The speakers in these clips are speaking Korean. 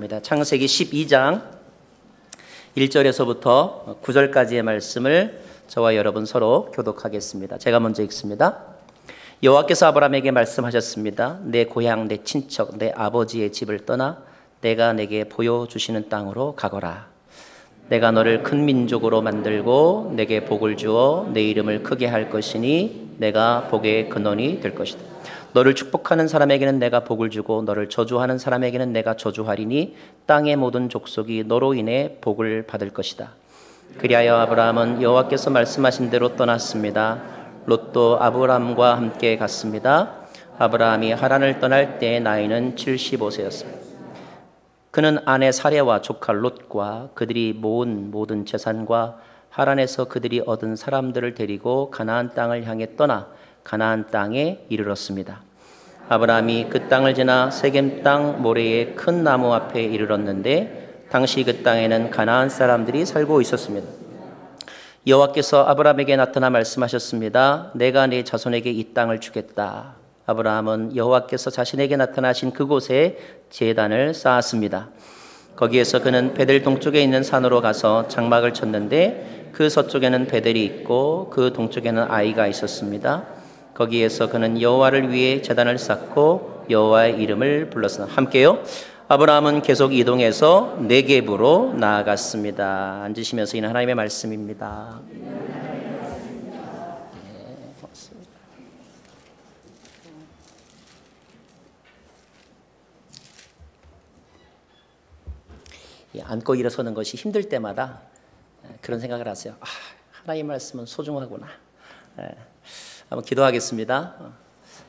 창세기 12장 1절에서부터 9절까지의 말씀을 저와 여러분 서로 교독하겠습니다. 제가 먼저 읽습니다. 여호와께서 아브라함에게 말씀하셨습니다. 내 고향, 내 친척, 내 아버지의 집을 떠나 내가 내게 보여주시는 땅으로 가거라. 내가 너를 큰 민족으로 만들고 내게 복을 주어 내 이름을 크게 할 것이니 내가 복의 근원이 될 것이다. 너를 축복하는 사람에게는 내가 복을 주고 너를 저주하는 사람에게는 내가 저주하리니 땅의 모든 족속이 너로 인해 복을 받을 것이다. 그리하여 아브라함은 여호와께서 말씀하신 대로 떠났습니다. 롯도 아브라함과 함께 갔습니다. 아브라함이 하란을 떠날 때 나이는 75세였습니다. 그는 아내 사레와 조카 롯과 그들이 모은 모든 재산과 하란에서 그들이 얻은 사람들을 데리고 가나안 땅을 향해 떠나 가나안 땅에 이르렀습니다. 아브라함이 그 땅을 지나 세겜 땅 모래의 큰 나무 앞에 이르렀는데 당시 그 땅에는 가나안 사람들이 살고 있었습니다. 여호와께서 아브라함에게 나타나 말씀하셨습니다. 내가 네 자손에게 이 땅을 주겠다. 아브라함은 여호와께서 자신에게 나타나신 그곳에 제단을 쌓았습니다. 거기에서 그는 베델 동쪽에 있는 산으로 가서 장막을 쳤는데 그 서쪽에는 베델이 있고 그 동쪽에는 아이가 있었습니다. 거기에서 그는 여호와를 위해 제단을 쌓고 여호와의 이름을 불렀습니다. 함께요. 아브라함은 계속 이동해서 네겝으로 나아갔습니다. 앉으시면서 이는 하나님의 말씀입니다. 앉고 일어서는 것이 힘들 때마다 그런 생각을 하세요. 하나님의 말씀은 소중하구나. 한번 기도하겠습니다.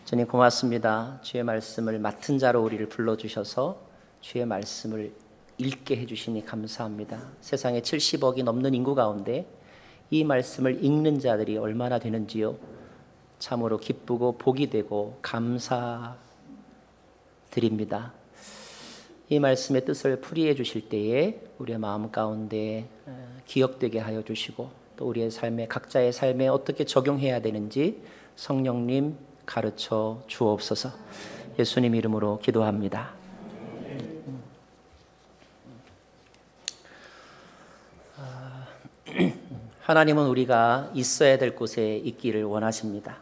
주님 고맙습니다. 주의 말씀을 맡은 자로 우리를 불러주셔서 주의 말씀을 읽게 해주시니 감사합니다. 세상에 70억이 넘는 인구 가운데 이 말씀을 읽는 자들이 얼마나 되는지요. 참으로 기쁘고 복이 되고 감사드립니다. 이 말씀의 뜻을 풀이해 주실 때에 우리의 마음 가운데 기억되게 하여 주시고 또 우리의 삶에 각자의 삶에 어떻게 적용해야 되는지 성령님 가르쳐 주옵소서. 예수님 이름으로 기도합니다. 하나님은 우리가 있어야 될 곳에 있기를 원하십니다.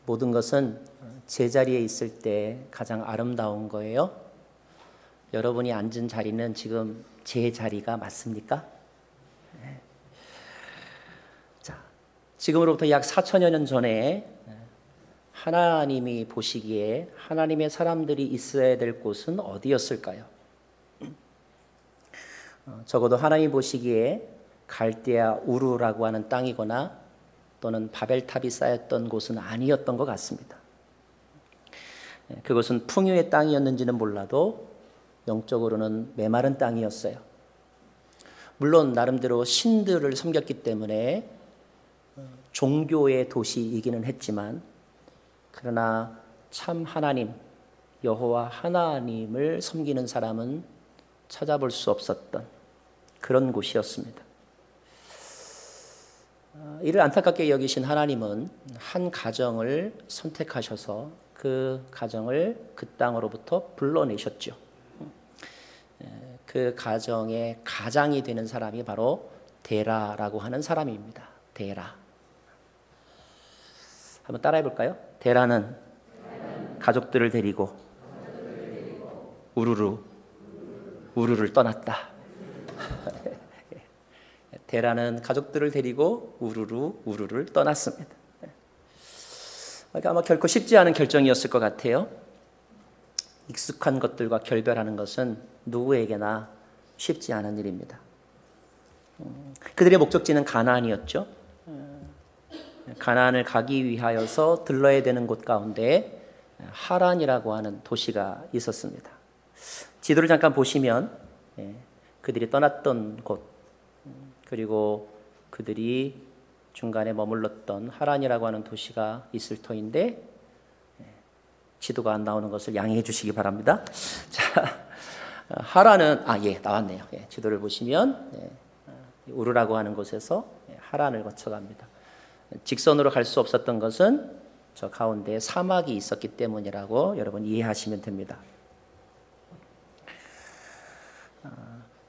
모든 것은 제자리에 있을 때 가장 아름다운 거예요. 여러분이 앉은 자리는 지금 제 자리가 맞습니까? 자, 지금으로부터 약 4천여 년 전에 하나님이 보시기에 하나님의 사람들이 있어야 될 곳은 어디였을까요? 적어도 하나님이 보시기에 갈대아 우르라고 하는 땅이거나 또는 바벨탑이 쌓였던 곳은 아니었던 것 같습니다. 그것은 풍요의 땅이었는지는 몰라도 영적으로는 메마른 땅이었어요. 물론 나름대로 신들을 섬겼기 때문에 종교의 도시이기는 했지만 그러나 참 하나님, 여호와 하나님을 섬기는 사람은 찾아볼 수 없었던 그런 곳이었습니다. 이를 안타깝게 여기신 하나님은 한 가정을 선택하셔서 그 가정을 그 땅으로부터 불러내셨죠. 그 가정의 가장이 되는 사람이 바로 데라라고 하는 사람입니다. 데라. 한번 따라해 볼까요? 데라는 가족들을 데리고 우르를 떠났다. 데라는 가족들을 데리고 우르를 떠났습니다. 그러니까 아마 결코 쉽지 않은 결정이었을 것 같아요. 익숙한 것들과 결별하는 것은 누구에게나 쉽지 않은 일입니다. 그들의 목적지는 가나안이었죠. 가나안을 가기 위하여서 들러야 되는 곳 가운데 하란이라고 하는 도시가 있었습니다. 지도를 잠깐 보시면 그들이 떠났던 곳 그리고 그들이 중간에 머물렀던 하란이라고 하는 도시가 있을 터인데 지도가 안 나오는 것을 양해해 주시기 바랍니다. 자, 하란은 나왔네요. 지도를 보시면 우르라고 하는 곳에서 하란을 거쳐갑니다. 직선으로 갈 수 없었던 것은 저 가운데 사막이 있었기 때문이라고 여러분 이해하시면 됩니다.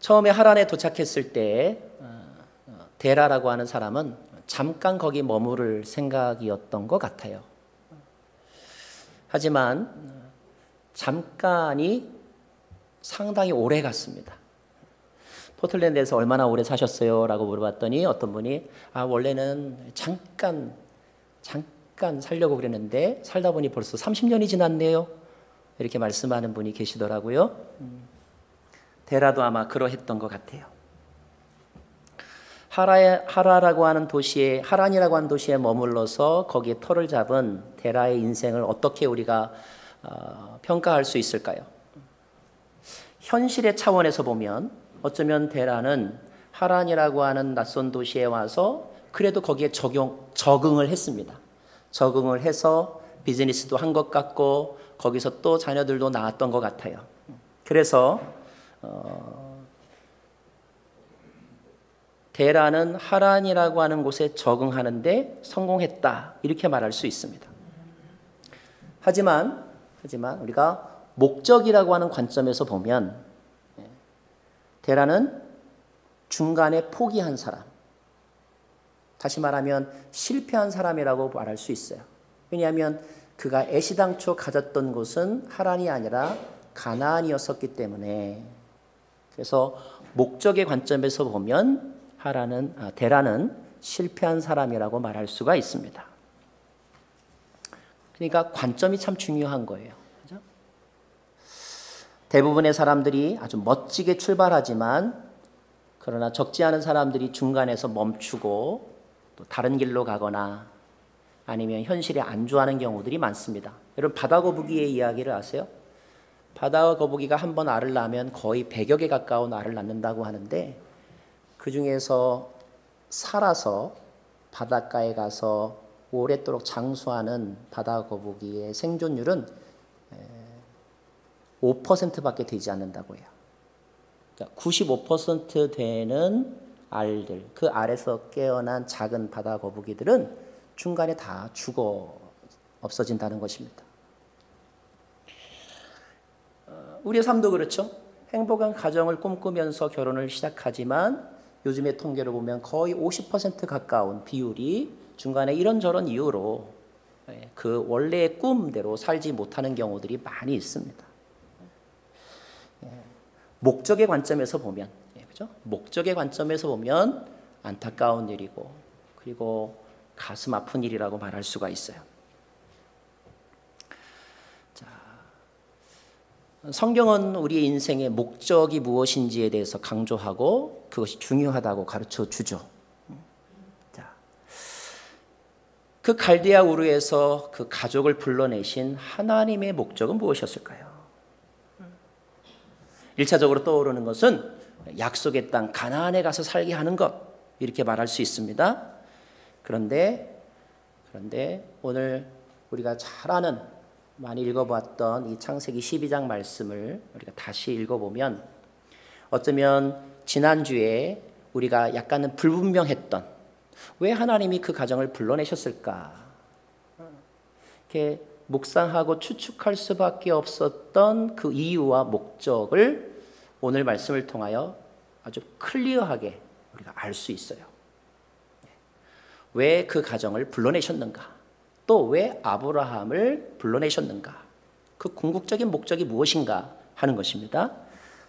처음에 하란에 도착했을 때 데라라고 하는 사람은 잠깐 거기 머무를 생각이었던 것 같아요. 하지만 잠깐이 상당히 오래 갔습니다. 포틀랜드에서 얼마나 오래 사셨어요? 라고 물어봤더니 어떤 분이 원래는 잠깐 살려고 그랬는데 살다 보니 벌써 30년이 지났네요. 이렇게 말씀하는 분이 계시더라고요. 데라도 아마 그러했던 것 같아요. 하란이라고 하는 도시에 머물러서 거기에 터를 잡은 데라의 인생을 어떻게 우리가 평가할 수 있을까요? 현실의 차원에서 보면 어쩌면 데라는 하란이라고 하는 낯선 도시에 와서 그래도 거기에 적응을 했습니다. 적응을 해서 비즈니스도 한 것 같고 거기서 또 자녀들도 낳았던 것 같아요. 그래서 데라는 하란이라고 하는 곳에 적응하는데 성공했다 이렇게 말할 수 있습니다. 하지만 우리가 목적이라고 하는 관점에서 보면 데라는 중간에 포기한 사람, 다시 말하면 실패한 사람이라고 말할 수 있어요. 왜냐하면 그가 애시당초 가졌던 곳은 하란이 아니라 가나안이었었기 때문에. 그래서 목적의 관점에서 보면 데라는 실패한 사람이라고 말할 수가 있습니다. 그러니까 관점이 참 중요한 거예요. 그죠? 대부분의 사람들이 아주 멋지게 출발하지만 그러나 적지 않은 사람들이 중간에서 멈추고 또 다른 길로 가거나 아니면 현실에 안주하는 경우들이 많습니다. 여러분 바다거북이의 이야기를 아세요? 바다거북이가 한 번 알을 낳으면 거의 100여 개 가까운 알을 낳는다고 하는데 그 중에서 살아서 바닷가에 가서 오랫도록 장수하는 바다거북이의 생존율은 5%밖에 되지 않는다고 해요. 그러니까 95% 되는 알들, 그 알에서 깨어난 작은 바다거북이들은 중간에 다 죽어 없어진다는 것입니다. 우리의 삶도 그렇죠. 행복한 가정을 꿈꾸면서 결혼을 시작하지만 요즘의 통계를 보면 거의 50% 가까운 비율이 중간에 이런저런 이유로 그 원래의 꿈대로 살지 못하는 경우들이 많이 있습니다. 목적의 관점에서 보면, 그죠? 목적의 관점에서 보면 안타까운 일이고, 그리고 가슴 아픈 일이라고 말할 수가 있어요. 자, 성경은 우리의 인생의 목적이 무엇인지에 대해서 강조하고 그것이 중요하다고 가르쳐 주죠. 자, 그 갈대아 우르에서 그 가족을 불러내신 하나님의 목적은 무엇이었을까요? 1차적으로 떠오르는 것은 약속의 땅 가나안에 가서 살게 하는 것, 이렇게 말할 수 있습니다. 그런데 오늘 우리가 잘 아는, 많이 읽어봤던 이 창세기 12장 말씀을 우리가 다시 읽어보면 어쩌면 지난주에 우리가 약간은 불분명했던, 왜 하나님이 그 가정을 불러내셨을까, 이렇게 묵상하고 추측할 수밖에 없었던 그 이유와 목적을 오늘 말씀을 통하여 아주 클리어하게 우리가 알 수 있어요. 왜 그 가정을 불러내셨는가, 또 왜 아브라함을 불러내셨는가, 그 궁극적인 목적이 무엇인가 하는 것입니다.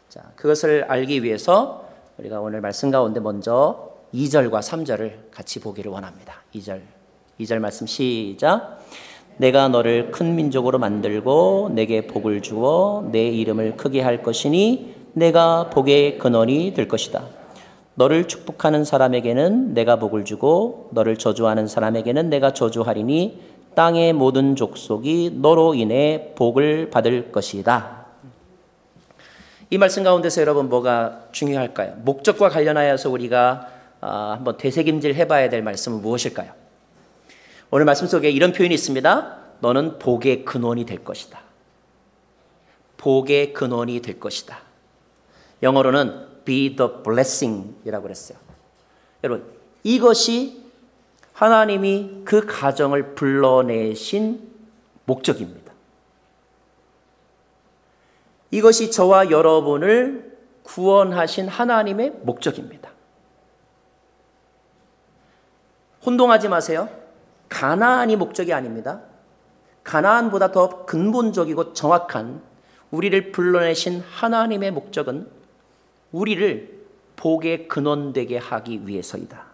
자, 그것을 알기 위해서 우리가 오늘 말씀 가운데 먼저 2절과 3절을 같이 보기를 원합니다. 2절 말씀 시작. 내가 너를 큰 민족으로 만들고 내게 복을 주어 내 이름을 크게 할 것이니 내가 복의 근원이 될 것이다. 너를 축복하는 사람에게는 내가 복을 주고 너를 저주하는 사람에게는 내가 저주하리니 땅의 모든 족속이 너로 인해 복을 받을 것이다. 이 말씀 가운데서 여러분 뭐가 중요할까요? 목적과 관련하여서 우리가 한번 되새김질 해봐야 될 말씀은 무엇일까요? 오늘 말씀 속에 이런 표현이 있습니다. 너는 복의 근원이 될 것이다. 복의 근원이 될 것이다. 영어로는 be the blessing 이라고 그랬어요. 여러분, 이것이 하나님이 그 가정을 불러내신 목적입니다. 이것이 저와 여러분을 구원하신 하나님의 목적입니다. 혼동하지 마세요. 가나안이 목적이 아닙니다. 가나안보다 더 근본적이고 정확한 우리를 불러내신 하나님의 목적은 우리를 복의 근원되게 하기 위해서이다.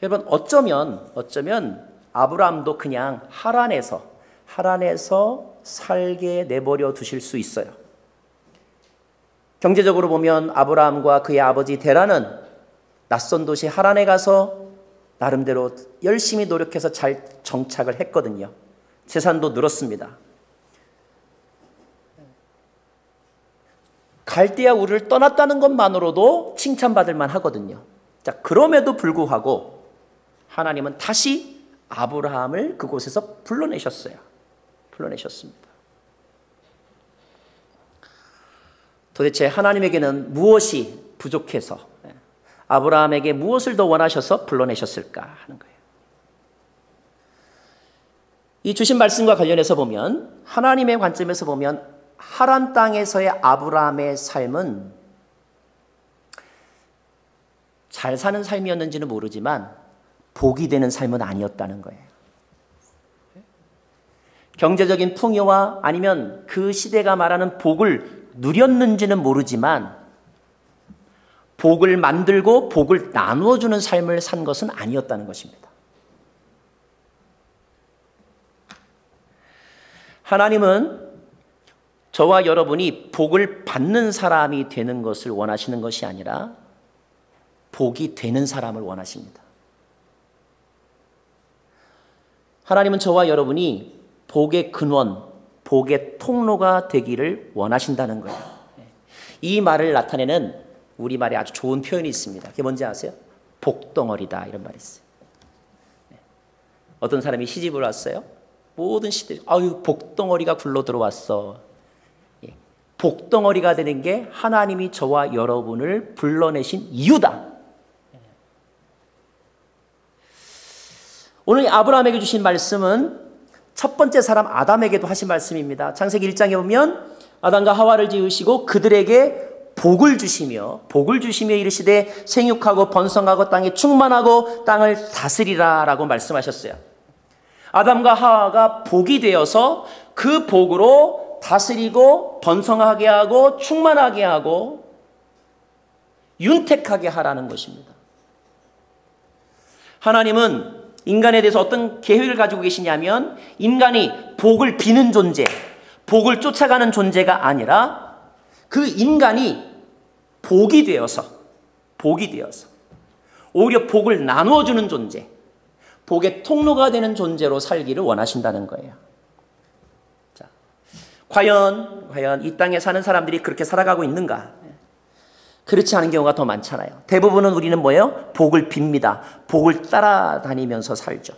여러분, 어쩌면 아브라함도 그냥 하란에서 살게 내버려 두실 수 있어요. 경제적으로 보면 아브라함과 그의 아버지 데라는 낯선 도시 하란에 가서 나름대로 열심히 노력해서 잘 정착을 했거든요. 재산도 늘었습니다. 갈대아 우르를 떠났다는 것만으로도 칭찬받을 만하거든요. 자, 그럼에도 불구하고 하나님은 다시 아브라함을 그곳에서 불러내셨습니다. 도대체 하나님에게는 무엇이 부족해서 아브라함에게 무엇을 더 원하셔서 불러내셨을까 하는 거예요. 이 주신 말씀과 관련해서 보면 하나님의 관점에서 보면 하란 땅에서의 아브라함의 삶은 잘 사는 삶이었는지는 모르지만 복이 되는 삶은 아니었다는 거예요. 경제적인 풍요와 아니면 그 시대가 말하는 복을 누렸는지는 모르지만 복을 만들고 복을 나누어주는 삶을 산 것은 아니었다는 것입니다. 하나님은 저와 여러분이 복을 받는 사람이 되는 것을 원하시는 것이 아니라 복이 되는 사람을 원하십니다. 하나님은 저와 여러분이 복의 근원, 복의 통로가 되기를 원하신다는 거예요. 이 말을 나타내는 우리말에 아주 좋은 표현이 있습니다. 그게 뭔지 아세요? 복덩어리다, 이런 말이 있어요. 어떤 사람이 시집을 왔어요. 모든 시들이 아유 복덩어리가 굴러 들어왔어. 복덩어리가 되는 게 하나님이 저와 여러분을 불러내신 이유다. 오늘 아브라함에게 주신 말씀은 첫 번째 사람 아담에게도 하신 말씀입니다. 창세기 1장에 보면 아담과 하와를 지으시고 그들에게 복을 주시며 이르시되 생육하고 번성하고 땅에 충만하고 땅을 다스리라 라고 말씀하셨어요. 아담과 하와가 복이 되어서 그 복으로 다스리고 번성하게 하고 충만하게 하고 윤택하게 하라는 것입니다. 하나님은 인간에 대해서 어떤 계획을 가지고 계시냐면 오인간이 복을 비는 존재, 복을 쫓아가는 존재가 아니라 그 인간이 복이 되어서 오히려 복을 나누어주는 존재, 복의 통로가 되는 존재로 살기를 원하신다는 거예요. 자, 과연 이 땅에 사는 사람들이 그렇게 살아가고 있는가? 그렇지 않은 경우가 더 많잖아요. 대부분은 우리는 뭐예요? 복을 빕니다. 복을 따라다니면서 살죠.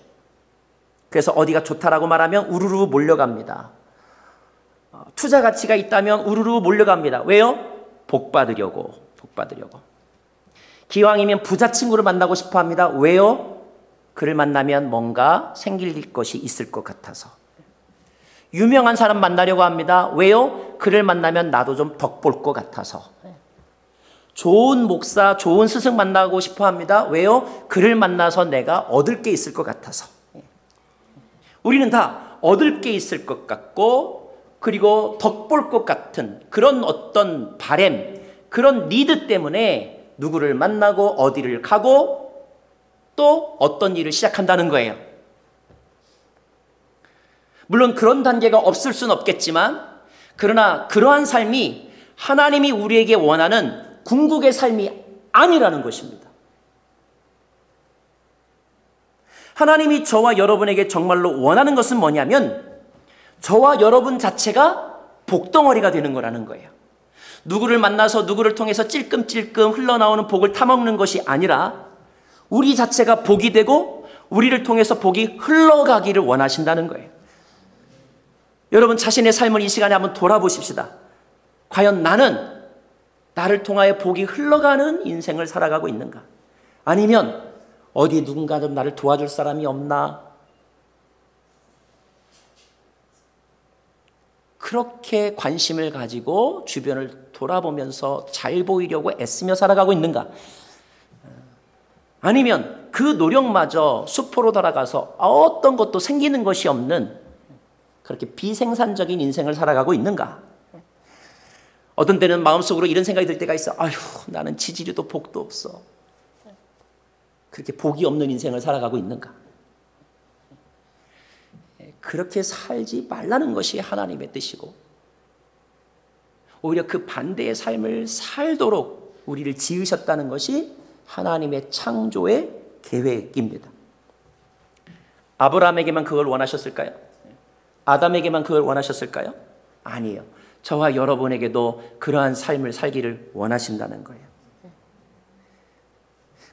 그래서 어디가 좋다라고 말하면 우르르 몰려갑니다. 투자 가치가 있다면 우르르 몰려갑니다. 왜요? 복 받으려고. 기왕이면 부자 친구를 만나고 싶어 합니다. 왜요? 그를 만나면 뭔가 생길 것이 있을 것 같아서. 유명한 사람 만나려고 합니다. 왜요? 그를 만나면 나도 좀 덕 볼 것 같아서. 좋은 목사, 좋은 스승 만나고 싶어 합니다. 왜요? 그를 만나서 내가 얻을 게 있을 것 같아서. 우리는 다 얻을 게 있을 것 같고 그리고 덕 볼 것 같은 그런 어떤 바램, 그런 니드 때문에 누구를 만나고 어디를 가고 또 어떤 일을 시작한다는 거예요. 물론 그런 단계가 없을 수는 없겠지만 그러나 그러한 삶이 하나님이 우리에게 원하는 궁극의 삶이 아니라는 것입니다. 하나님이 저와 여러분에게 정말로 원하는 것은 뭐냐면 저와 여러분 자체가 복덩어리가 되는 거라는 거예요. 누구를 만나서 누구를 통해서 찔끔찔끔 흘러나오는 복을 타먹는 것이 아니라 우리 자체가 복이 되고 우리를 통해서 복이 흘러가기를 원하신다는 거예요. 여러분 자신의 삶을 이 시간에 한번 돌아보십시다. 과연 나를 통하여 복이 흘러가는 인생을 살아가고 있는가? 아니면 어디 누군가 좀 나를 도와줄 사람이 없나? 그렇게 관심을 가지고 주변을 돌아보면서 잘 보이려고 애쓰며 살아가고 있는가? 아니면 그 노력마저 수포로 돌아가서 어떤 것도 생기는 것이 없는 그렇게 비생산적인 인생을 살아가고 있는가? 어떤 때는 마음속으로 이런 생각이 들 때가 있어. 아휴, 나는 지지리도 복도 없어. 그렇게 복이 없는 인생을 살아가고 있는가? 그렇게 살지 말라는 것이 하나님의 뜻이고, 오히려 그 반대의 삶을 살도록 우리를 지으셨다는 것이 하나님의 창조의 계획입니다. 아브라함에게만 그걸 원하셨을까요? 아담에게만 그걸 원하셨을까요? 아니에요. 저와 여러분에게도 그러한 삶을 살기를 원하신다는 거예요.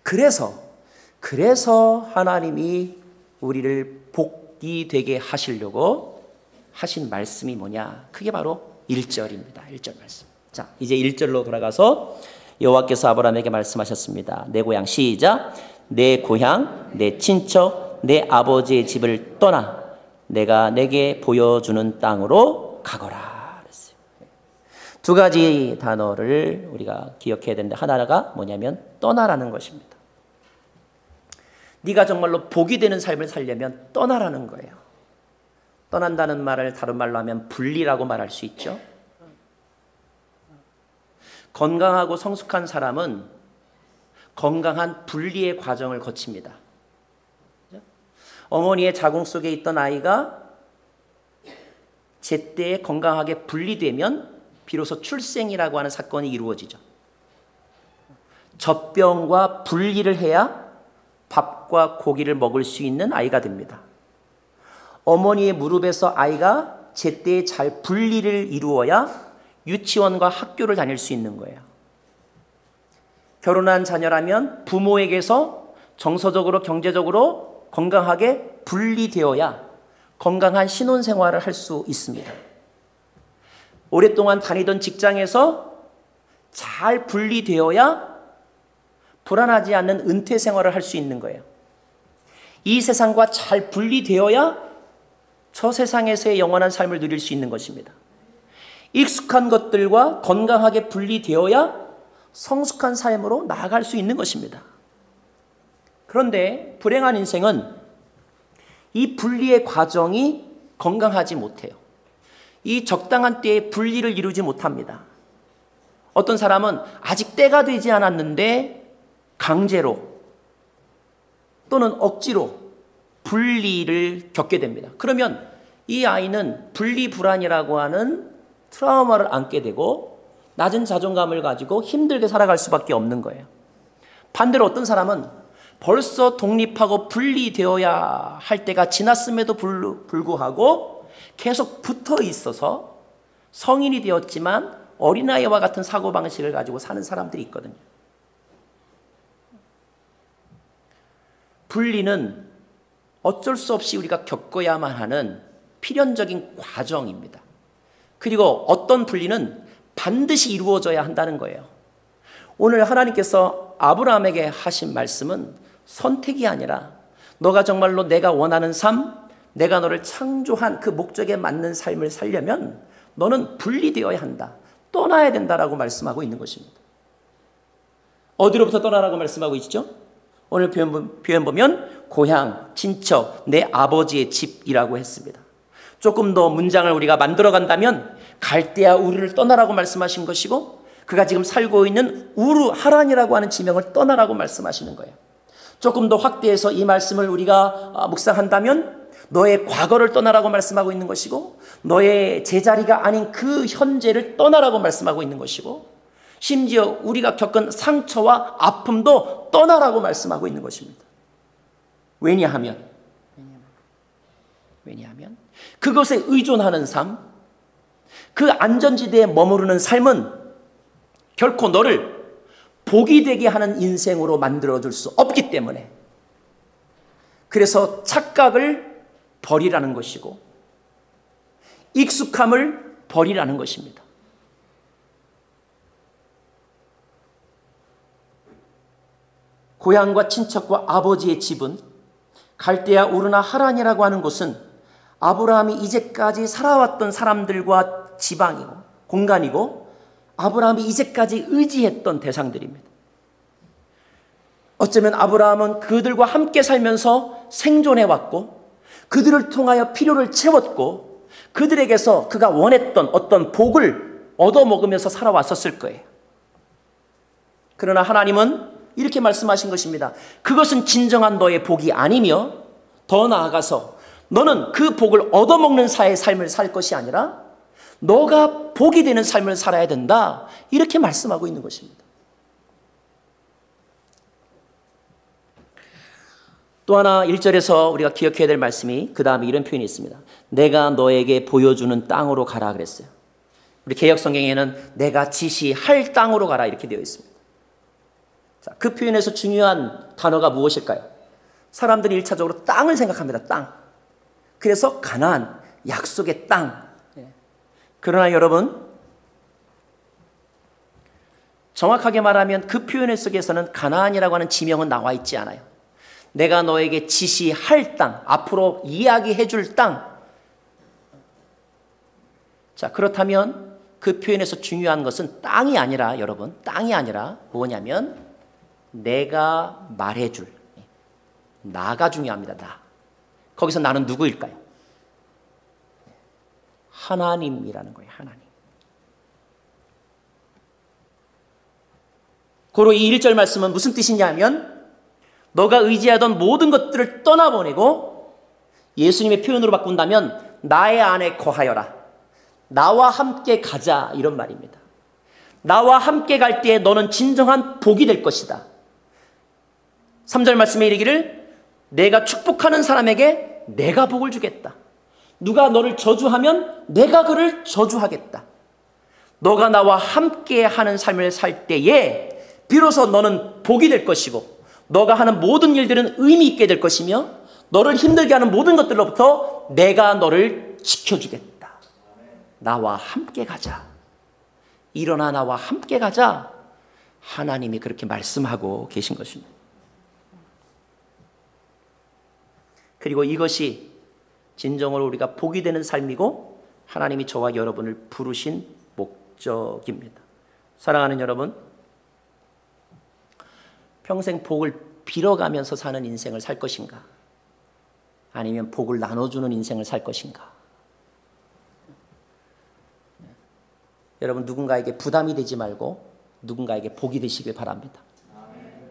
그래서 하나님이 우리를 복이 되게 하시려고 하신 말씀이 뭐냐? 그게 바로 1절입니다. 1절 말씀. 자, 이제 1절로 돌아가서 여호와께서 아브라함에게 말씀하셨습니다. 내 고향, 시작. 내 고향, 내 친척, 내 아버지의 집을 떠나 내가 내게 보여주는 땅으로 가거라. 그랬어요. 두 가지 단어를 우리가 기억해야 되는데, 하나가 뭐냐면 떠나라는 것입니다. 네가 정말로 복이 되는 삶을 살려면 떠나라는 거예요. 떠난다는 말을 다른 말로 하면 분리라고 말할 수 있죠. 건강하고 성숙한 사람은 건강한 분리의 과정을 거칩니다. 어머니의 자궁 속에 있던 아이가 제때에 건강하게 분리되면 비로소 출생이라고 하는 사건이 이루어지죠. 젖병과 분리를 해야 밥과 고기를 먹을 수 있는 아이가 됩니다. 어머니의 무릎에서 아이가 제때에 잘 분리를 이루어야 유치원과 학교를 다닐 수 있는 거예요. 결혼한 자녀라면 부모에게서 정서적으로 경제적으로 건강하게 분리되어야 건강한 신혼생활을 할 수 있습니다. 오랫동안 다니던 직장에서 잘 분리되어야 불안하지 않는 은퇴 생활을 할 수 있는 거예요. 이 세상과 잘 분리되어야 저 세상에서의 영원한 삶을 누릴 수 있는 것입니다. 익숙한 것들과 건강하게 분리되어야 성숙한 삶으로 나아갈 수 있는 것입니다. 그런데 불행한 인생은 이 분리의 과정이 건강하지 못해요. 이 적당한 때에 분리를 이루지 못합니다. 어떤 사람은 아직 때가 되지 않았는데 강제로 또는 억지로 분리를 겪게 됩니다. 그러면 이 아이는 분리불안이라고 하는 트라우마를 안게 되고 낮은 자존감을 가지고 힘들게 살아갈 수밖에 없는 거예요. 반대로 어떤 사람은 벌써 독립하고 분리되어야 할 때가 지났음에도 불구하고 계속 붙어 있어서 성인이 되었지만 어린아이와 같은 사고방식을 가지고 사는 사람들이 있거든요. 분리는 어쩔 수 없이 우리가 겪어야만 하는 필연적인 과정입니다. 그리고 어떤 분리는 반드시 이루어져야 한다는 거예요. 오늘 하나님께서 아브라함에게 하신 말씀은 선택이 아니라 너가 정말로 내가 원하는 삶, 내가 너를 창조한 그 목적에 맞는 삶을 살려면 너는 분리되어야 한다. 떠나야 된다라고 말씀하고 있는 것입니다. 어디로부터 떠나라고 말씀하고 있죠? 오늘 표현 보면 고향, 친척, 내 아버지의 집이라고 했습니다. 조금 더 문장을 우리가 만들어 간다면 갈대아 우르를 떠나라고 말씀하신 것이고, 그가 지금 살고 있는 우르 하란이라고 하는 지명을 떠나라고 말씀하시는 거예요. 조금 더 확대해서 이 말씀을 우리가 묵상한다면 너의 과거를 떠나라고 말씀하고 있는 것이고, 너의 제자리가 아닌 그 현재를 떠나라고 말씀하고 있는 것이고, 심지어 우리가 겪은 상처와 아픔도 떠나라고 말씀하고 있는 것입니다. 왜냐하면 그것에 의존하는 삶, 그 안전지대에 머무르는 삶은 결코 너를 복이 되게 하는 인생으로 만들어줄 수 없기 때문에, 그래서 착각을 버리라는 것이고 익숙함을 버리라는 것입니다. 고향과 친척과 아버지의 집은 갈대아 우르나 하란이라고 하는 곳은 아브라함이 이제까지 살아왔던 사람들과 지방이고 공간이고 아브라함이 이제까지 의지했던 대상들입니다. 어쩌면 아브라함은 그들과 함께 살면서 생존해왔고 그들을 통하여 필요를 채웠고 그들에게서 그가 원했던 어떤 복을 얻어먹으면서 살아왔었을 거예요. 그러나 하나님은 이렇게 말씀하신 것입니다. 그것은 진정한 너의 복이 아니며 더 나아가서 너는 그 복을 얻어먹는 사의 삶을 살 것이 아니라 너가 복이 되는 삶을 살아야 된다. 이렇게 말씀하고 있는 것입니다. 또 하나 1절에서 우리가 기억해야 될 말씀이 그 다음에 이런 표현이 있습니다. 내가 너에게 보여주는 땅으로 가라 그랬어요. 우리 개역성경에는 내가 지시할 땅으로 가라 이렇게 되어 있습니다. 자, 그 표현에서 중요한 단어가 무엇일까요? 사람들이 1차적으로 땅을 생각합니다. 땅. 그래서 가나안, 약속의 땅. 그러나 여러분, 정확하게 말하면 그 표현 속에서는 가나안이라고 하는 지명은 나와 있지 않아요. 내가 너에게 지시할 땅, 앞으로 이야기해 줄 땅. 자, 그렇다면 그 표현에서 중요한 것은 땅이 아니라 여러분, 땅이 아니라 뭐냐면 내가 말해 줄 나가 중요합니다. 나. 거기서 나는 누구일까요? 하나님이라는 거예요. 하나님. 고로 이 1절 말씀은 무슨 뜻이냐면 너가 의지하던 모든 것들을 떠나보내고 예수님의 표현으로 바꾼다면 나의 안에 거하여라. 나와 함께 가자 이런 말입니다. 나와 함께 갈 때에 너는 진정한 복이 될 것이다. 3절 말씀에 이르기를 내가 축복하는 사람에게 내가 복을 주겠다. 누가 너를 저주하면 내가 그를 저주하겠다. 너가 나와 함께 하는 삶을 살 때에 비로소 너는 복이 될 것이고 너가 하는 모든 일들은 의미 있게 될 것이며 너를 힘들게 하는 모든 것들로부터 내가 너를 지켜주겠다. 나와 함께 가자. 일어나 나와 함께 가자. 하나님이 그렇게 말씀하고 계신 것입니다. 그리고 이것이 진정으로 우리가 복이 되는 삶이고 하나님이 저와 여러분을 부르신 목적입니다. 사랑하는 여러분, 평생 복을 빌어가면서 사는 인생을 살 것인가? 아니면 복을 나눠주는 인생을 살 것인가? 여러분 누군가에게 부담이 되지 말고 누군가에게 복이 되시길 바랍니다.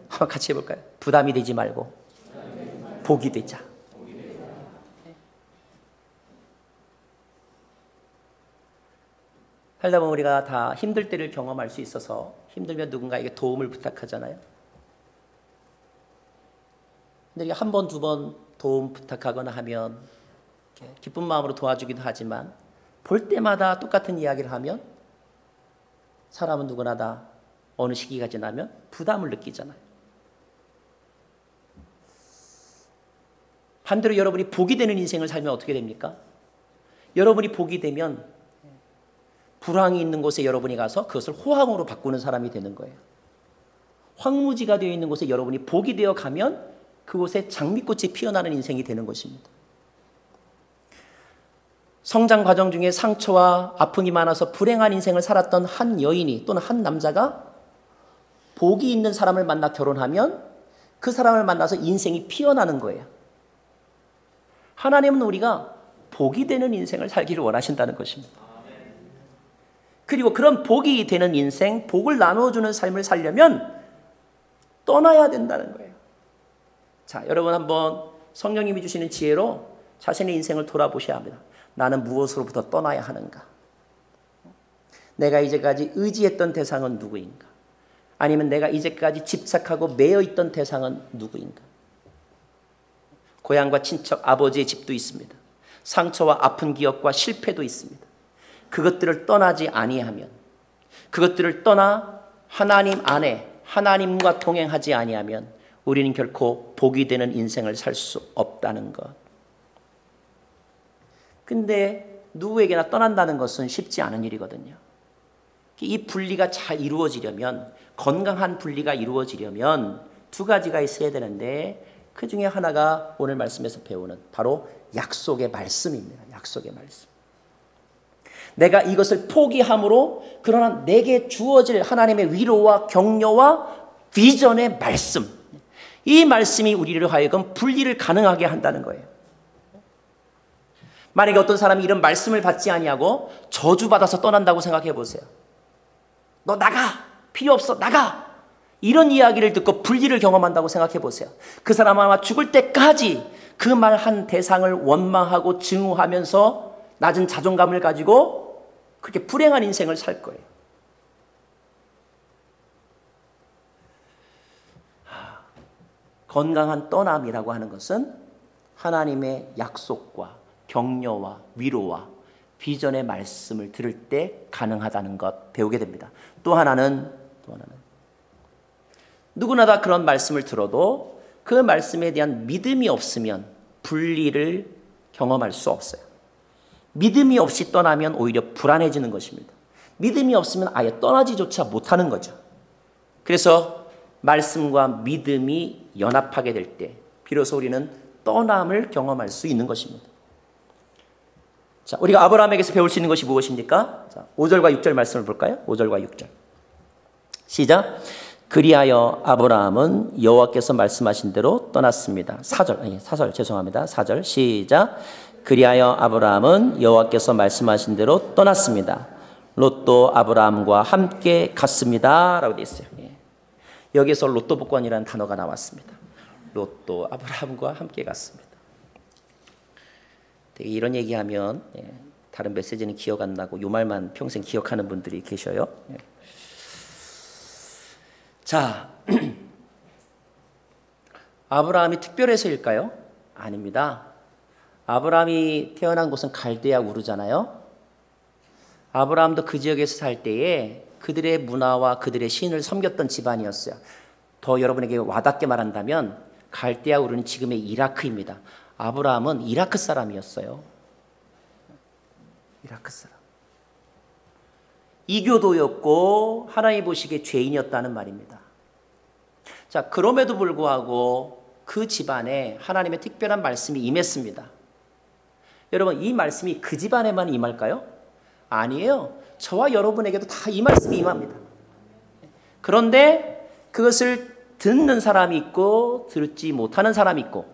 한번 같이 해볼까요? 부담이 되지 말고 복이 되자. 살다 보면 우리가 다 힘들 때를 경험할 수 있어서 힘들면 누군가에게 도움을 부탁하잖아요. 근데 한 번, 두 번 도움 부탁하거나 하면 기쁜 마음으로 도와주기도 하지만 볼 때마다 똑같은 이야기를 하면 사람은 누구나 다 어느 시기가 지나면 부담을 느끼잖아요. 반대로 여러분이 복이 되는 인생을 살면 어떻게 됩니까? 여러분이 복이 되면 불황이 있는 곳에 여러분이 가서 그것을 호황으로 바꾸는 사람이 되는 거예요. 황무지가 되어 있는 곳에 여러분이 복이 되어 가면 그곳에 장미꽃이 피어나는 인생이 되는 것입니다. 성장 과정 중에 상처와 아픔이 많아서 불행한 인생을 살았던 한 여인이 또는 한 남자가 복이 있는 사람을 만나 결혼하면 그 사람을 만나서 인생이 피어나는 거예요. 하나님은 우리가 복이 되는 인생을 살기를 원하신다는 것입니다. 그리고 그런 복이 되는 인생, 복을 나눠주는 삶을 살려면 떠나야 된다는 거예요. 자, 여러분 한번 성령님이 주시는 지혜로 자신의 인생을 돌아보셔야 합니다. 나는 무엇으로부터 떠나야 하는가? 내가 이제까지 의지했던 대상은 누구인가? 아니면 내가 이제까지 집착하고 매여있던 대상은 누구인가? 고향과 친척, 아버지의 집도 있습니다. 상처와 아픈 기억과 실패도 있습니다. 그것들을 떠나지 아니하면, 그것들을 떠나 하나님 안에 하나님과 동행하지 아니하면 우리는 결코 복이 되는 인생을 살 수 없다는 것. 근데 누구에게나 떠난다는 것은 쉽지 않은 일이거든요. 이 분리가 잘 이루어지려면, 건강한 분리가 이루어지려면 두 가지가 있어야 되는데 그 중에 하나가 오늘 말씀에서 배우는 바로 약속의 말씀입니다. 약속의 말씀. 내가 이것을 포기함으로 그러나 내게 주어질 하나님의 위로와 격려와 비전의 말씀, 이 말씀이 우리를 하여금 분리를 가능하게 한다는 거예요. 만약에 어떤 사람이 이런 말씀을 받지 아니하고 저주받아서 떠난다고 생각해 보세요. 너 나가! 필요 없어! 나가! 이런 이야기를 듣고 분리를 경험한다고 생각해 보세요. 그 사람은 아마 죽을 때까지 그 말 한 대상을 원망하고 증오하면서 낮은 자존감을 가지고 그렇게 불행한 인생을 살 거예요. 건강한 떠남이라고 하는 것은 하나님의 약속과 격려와 위로와 비전의 말씀을 들을 때 가능하다는 것 배우게 됩니다. 또 하나는 누구나 다 그런 말씀을 들어도 그 말씀에 대한 믿음이 없으면 분리를 경험할 수 없어요. 믿음이 없이 떠나면 오히려 불안해지는 것입니다. 믿음이 없으면 아예 떠나지조차 못하는 거죠. 그래서 말씀과 믿음이 연합하게 될 때 비로소 우리는 떠남을 경험할 수 있는 것입니다. 자, 우리가 아브라함에게서 배울 수 있는 것이 무엇입니까? 자, 5절과 6절 말씀을 볼까요? 5절과 6절. 시작. 그리하여 아브라함은 여호와께서 말씀하신 대로 떠났습니다. 4절 죄송합니다. 4절 시작. 그리하여 아브라함은 여호와께서 말씀하신 대로 떠났습니다. 롯도 아브라함과 함께 갔습니다. 라고 되어 있어요. 여기서 롯도 복권이라는 단어가 나왔습니다. 롯도 아브라함과 함께 갔습니다. 되게 이런 얘기하면 다른 메시지는 기억 안 나고 이 말만 평생 기억하는 분들이 계셔요. 자, 아브라함이 특별해서일까요? 아닙니다. 아브라함이 태어난 곳은 갈대아 우르잖아요. 아브라함도 그 지역에서 살 때에 그들의 문화와 그들의 신을 섬겼던 집안이었어요. 더 여러분에게 와닿게 말한다면 갈대아 우르는 지금의 이라크입니다. 아브라함은 이라크 사람이었어요. 이라크 사람. 이교도였고 하나님 보시기에 죄인이었다는 말입니다. 자, 그럼에도 불구하고 그 집안에 하나님의 특별한 말씀이 임했습니다. 여러분, 이 말씀이 그 집안에만 임할까요? 아니에요. 저와 여러분에게도 다 이 말씀이 임합니다. 그런데 그것을 듣는 사람이 있고 듣지 못하는 사람이 있고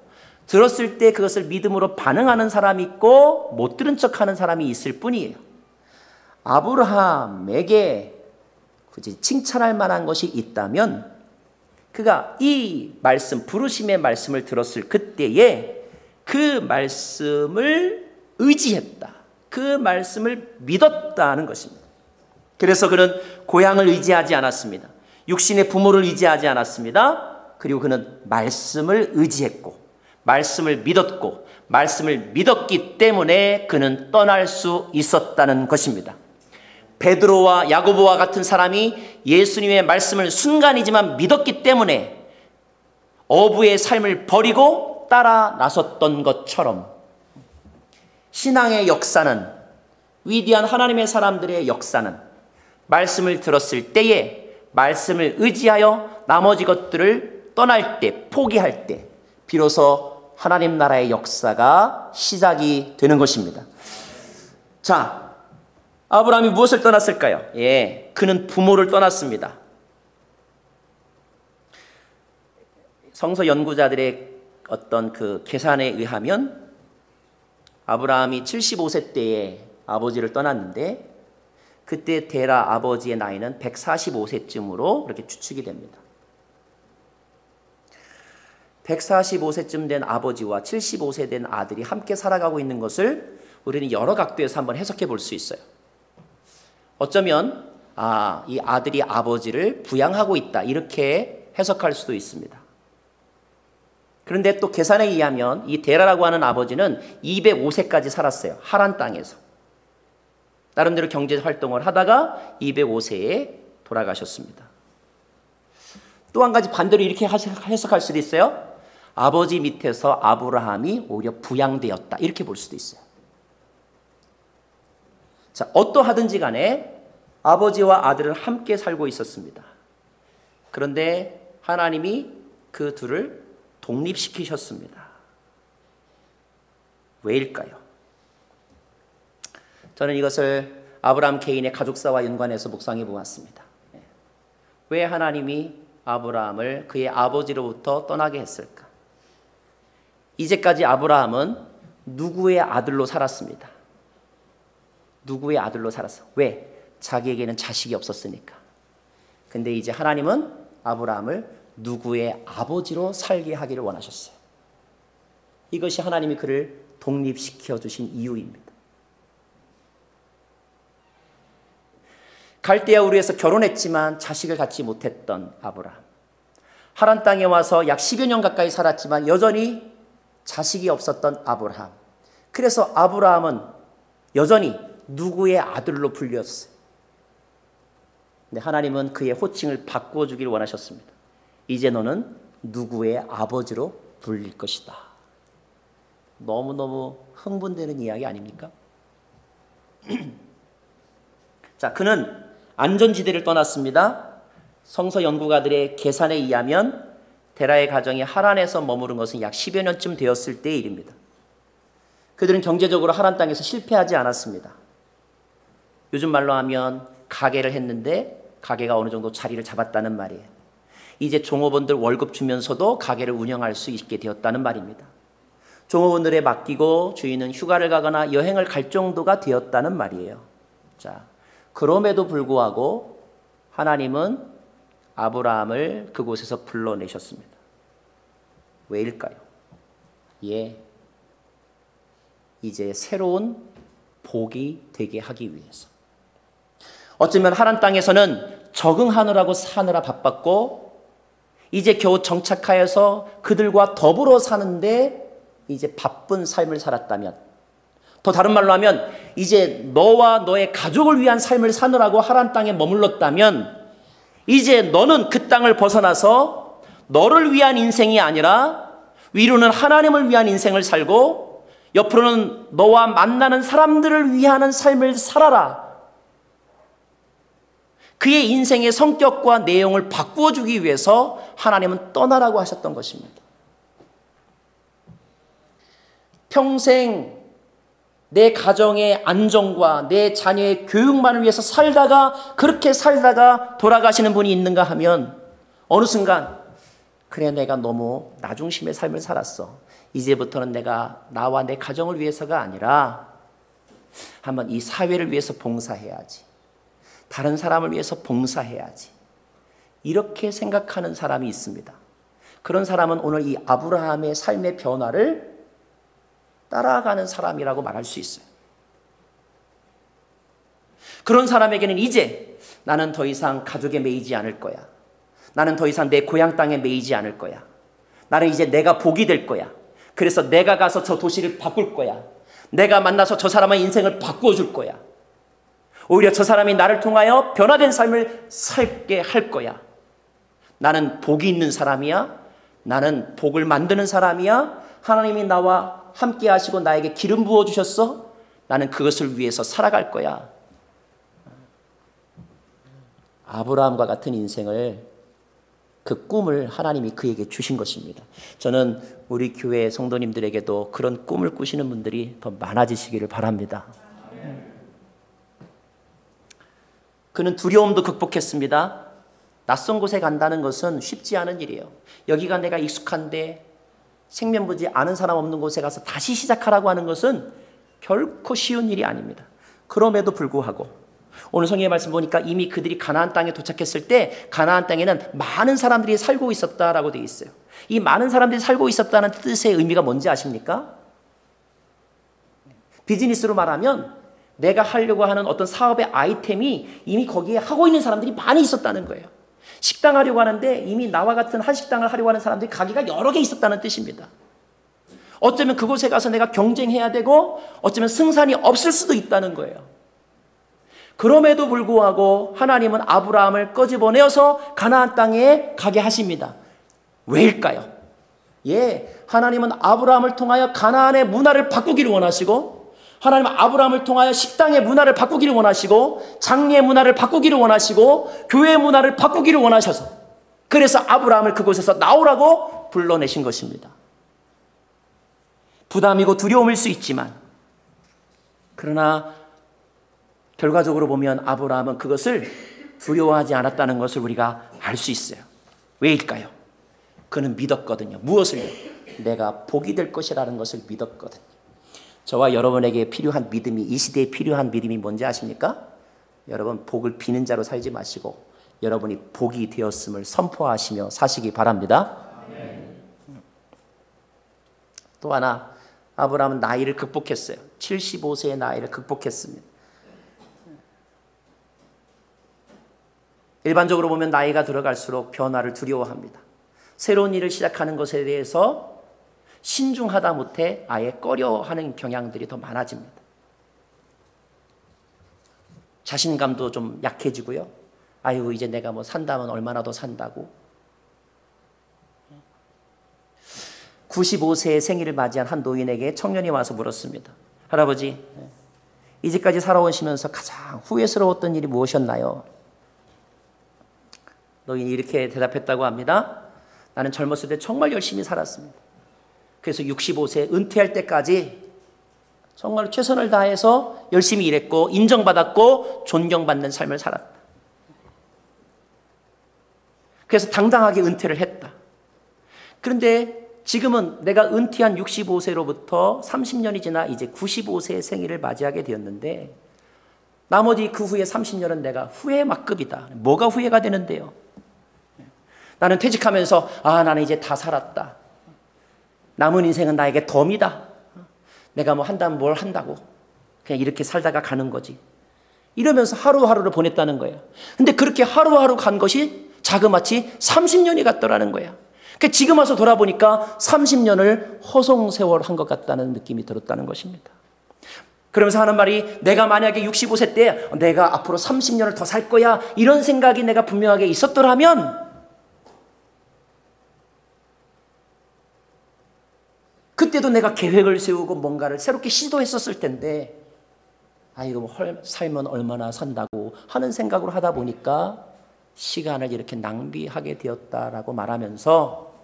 들었을 때 그것을 믿음으로 반응하는 사람이 있고 못 들은 척하는 사람이 있을 뿐이에요. 아브라함에게 굳이 칭찬할 만한 것이 있다면 그가 이 말씀, 부르심의 말씀을 들었을 그때에 그 말씀을 의지했다. 그 말씀을 믿었다는 것입니다. 그래서 그는 고향을 의지하지 않았습니다. 육신의 부모를 의지하지 않았습니다. 그리고 그는 말씀을 의지했고 말씀을 믿었고 말씀을 믿었기 때문에 그는 떠날 수 있었다는 것입니다. 베드로와 야고보와 같은 사람이 예수님의 말씀을 순간이지만 믿었기 때문에 어부의 삶을 버리고 따라 나섰던 것처럼 신앙의 역사는, 위대한 하나님의 사람들의 역사는 말씀을 들었을 때에 말씀을 의지하여 나머지 것들을 떠날 때, 포기할 때 비로소 하나님 나라의 역사가 시작이 되는 것입니다. 자, 아브라함이 무엇을 떠났을까요? 그는 부모를 떠났습니다. 성서 연구자들의 어떤 그 계산에 의하면 아브라함이 75세 때에 아버지를 떠났는데 그때 데라 아버지의 나이는 145세쯤으로 그렇게 추측이 됩니다. 145세쯤 된 아버지와 75세 된 아들이 함께 살아가고 있는 것을 우리는 여러 각도에서 한번 해석해 볼 수 있어요. 어쩌면 이 아들이 아버지를 부양하고 있다 이렇게 해석할 수도 있습니다. 그런데 또 계산에 의하면 이 데라라고 하는 아버지는 205세까지 살았어요. 하란 땅에서. 나름대로 경제 활동을 하다가 205세에 돌아가셨습니다. 또 한 가지 반대로 이렇게 해석할 수도 있어요. 아버지 밑에서 아브라함이 오히려 부양되었다 이렇게 볼 수도 있어요. 자, 어떠하든지 간에 아버지와 아들은 함께 살고 있었습니다. 그런데 하나님이 그 둘을 독립시키셨습니다. 왜일까요? 저는 이것을 아브라함 개인의 가족사와 연관해서 묵상해 보았습니다. 왜 하나님이 아브라함을 그의 아버지로부터 떠나게 했을까? 이제까지 아브라함은 누구의 아들로 살았습니다. 누구의 아들로 살았어? 왜? 자기에게는 자식이 없었으니까. 근데 이제 하나님은 아브라함을 누구의 아버지로 살게 하기를 원하셨어요. 이것이 하나님이 그를 독립시켜 주신 이유입니다. 갈대아 우르에서 결혼했지만 자식을 갖지 못했던 아브라함. 하란 땅에 와서 약 10여 년 가까이 살았지만 여전히 자식이 없었던 아브라함. 그래서 아브라함은 여전히 누구의 아들로 불렸어요. 근데 하나님은 그의 호칭을 바꾸어 주길 원하셨습니다. 이제 너는 누구의 아버지로 불릴 것이다. 너무너무 흥분되는 이야기 아닙니까? 자, 그는 안전지대를 떠났습니다. 성서 연구가들의 계산에 의하면 데라의 가정이 하란에서 머무른 것은 약 10여 년쯤 되었을 때의 일입니다. 그들은 경제적으로 하란 땅에서 실패하지 않았습니다. 요즘 말로 하면 가게를 했는데 가게가 어느 정도 자리를 잡았다는 말이에요. 이제 종업원들 월급 주면서도 가게를 운영할 수 있게 되었다는 말입니다. 종업원들에 맡기고 주인은 휴가를 가거나 여행을 갈 정도가 되었다는 말이에요. 자, 그럼에도 불구하고 하나님은 아브라함을 그곳에서 불러내셨습니다. 왜일까요? 이제 새로운 복이 되게 하기 위해서. 어쩌면 하란 땅에서는 적응하느라고 사느라 바빴고 이제 겨우 정착하여서 그들과 더불어 사는데 이제 바쁜 삶을 살았다면, 더 다른 말로 하면 이제 너와 너의 가족을 위한 삶을 사느라고 하란 땅에 머물렀다면 이제 너는 그 땅을 벗어나서 너를 위한 인생이 아니라 위로는 하나님을 위한 인생을 살고 옆으로는 너와 만나는 사람들을 위하는 삶을 살아라. 그의 인생의 성격과 내용을 바꾸어 주기 위해서 하나님은 떠나라고 하셨던 것입니다. 평생 내 가정의 안정과 내 자녀의 교육만을 위해서 그렇게 살다가 돌아가시는 분이 있는가 하면 어느 순간 그래, 내가 너무 나 중심의 삶을 살았어. 이제부터는 내가 나와 내 가정을 위해서가 아니라 한번 이 사회를 위해서 봉사해야지. 다른 사람을 위해서 봉사해야지. 이렇게 생각하는 사람이 있습니다. 그런 사람은 오늘 이 아브라함의 삶의 변화를 따라가는 사람이라고 말할 수 있어요. 그런 사람에게는 이제 나는 더 이상 가족에 매이지 않을 거야. 나는 더 이상 내 고향 땅에 매이지 않을 거야. 나는 이제 내가 복이 될 거야. 그래서 내가 가서 저 도시를 바꿀 거야. 내가 만나서 저 사람의 인생을 바꾸어 줄 거야. 오히려 저 사람이 나를 통하여 변화된 삶을 살게 할 거야. 나는 복이 있는 사람이야. 나는 복을 만드는 사람이야. 하나님이 나와 함께 하시고 나에게 기름 부어주셨어. 나는 그것을 위해서 살아갈 거야. 아브라함과 같은 인생을, 그 꿈을 하나님이 그에게 주신 것입니다. 저는 우리 교회 성도님들에게도 그런 꿈을 꾸시는 분들이 더 많아지시기를 바랍니다. 그는 두려움도 극복했습니다. 낯선 곳에 간다는 것은 쉽지 않은 일이에요. 여기가 내가 익숙한데 생면부지 아는 사람 없는 곳에 가서 다시 시작하라고 하는 것은 결코 쉬운 일이 아닙니다. 그럼에도 불구하고 오늘 성경의 말씀 보니까 이미 그들이 가나안 땅에 도착했을 때 가나안 땅에는 많은 사람들이 살고 있었다라고 되어 있어요. 이 많은 사람들이 살고 있었다는 뜻의 의미가 뭔지 아십니까? 비즈니스로 말하면 내가 하려고 하는 어떤 사업의 아이템이 이미 거기에 하고 있는 사람들이 많이 있었다는 거예요. 식당 하려고 하는데 이미 나와 같은 한식당을 하려고 하는 사람들이 가게가 여러 개 있었다는 뜻입니다. 어쩌면 그곳에 가서 내가 경쟁해야 되고 어쩌면 승산이 없을 수도 있다는 거예요. 그럼에도 불구하고 하나님은 아브라함을 끄집어내어서 가나안 땅에 가게 하십니다. 왜일까요? 하나님은 아브라함을 통하여 가나안의 문화를 바꾸기를 원하시고, 하나님은 아브라함을 통하여 식당의 문화를 바꾸기를 원하시고, 장례의 문화를 바꾸기를 원하시고, 교회의 문화를 바꾸기를 원하셔서, 그래서 아브라함을 그곳에서 나오라고 불러내신 것입니다. 부담이고 두려움일 수 있지만, 그러나 결과적으로 보면 아브라함은 그것을 두려워하지 않았다는 것을 우리가 알 수 있어요. 왜일까요? 그는 믿었거든요. 무엇을요? 내가 복이 될 것이라는 것을 믿었거든요. 저와 여러분에게 필요한 믿음이, 이 시대에 필요한 믿음이 뭔지 아십니까? 여러분, 복을 비는 자로 살지 마시고 여러분이 복이 되었음을 선포하시며 사시기 바랍니다. 또 하나, 아브라함은 나이를 극복했어요. 75세의 나이를 극복했습니다. 일반적으로 보면 나이가 들어갈수록 변화를 두려워합니다. 새로운 일을 시작하는 것에 대해서 신중하다 못해 아예 꺼려하는 경향들이 더 많아집니다. 자신감도 좀 약해지고요. 아유, 이제 내가 뭐 산다면 얼마나 더 산다고. 95세의 생일을 맞이한 한 노인에게 청년이 와서 물었습니다. 할아버지, 이제까지 살아오시면서 가장 후회스러웠던 일이 무엇이었나요? 노인이 이렇게 대답했다고 합니다. 나는 젊었을 때 정말 열심히 살았습니다. 그래서 65세 은퇴할 때까지 정말 최선을 다해서 열심히 일했고 인정받았고 존경받는 삶을 살았다. 그래서 당당하게 은퇴를 했다. 그런데 지금은 내가 은퇴한 65세로부터 30년이 지나 이제 95세의 생일을 맞이하게 되었는데 나머지 그 후에 30년은 내가 후회 막급이다. 뭐가 후회가 되는데요? 나는 퇴직하면서 나는 이제 다 살았다. 남은 인생은 나에게 덤이다. 내가 뭐 한다면 뭘 한다고. 그냥 이렇게 살다가 가는 거지. 이러면서 하루하루를 보냈다는 거예요. 근데 그렇게 하루하루 간 것이 자그마치 30년이 갔더라는 거야. 그러니까 지금 와서 돌아보니까 30년을 허송세월한 것 같다는 느낌이 들었다는 것입니다. 그러면서 하는 말이 내가 만약에 65세 때 내가 앞으로 30년을 더 살 거야 이런 생각이 내가 분명하게 있었더라면 그때도 내가 계획을 세우고 뭔가를 새롭게 시도했었을 텐데 이거 뭐 살면 얼마나 산다고 하는 생각으로 하다 보니까 시간을 이렇게 낭비하게 되었다라고 말하면서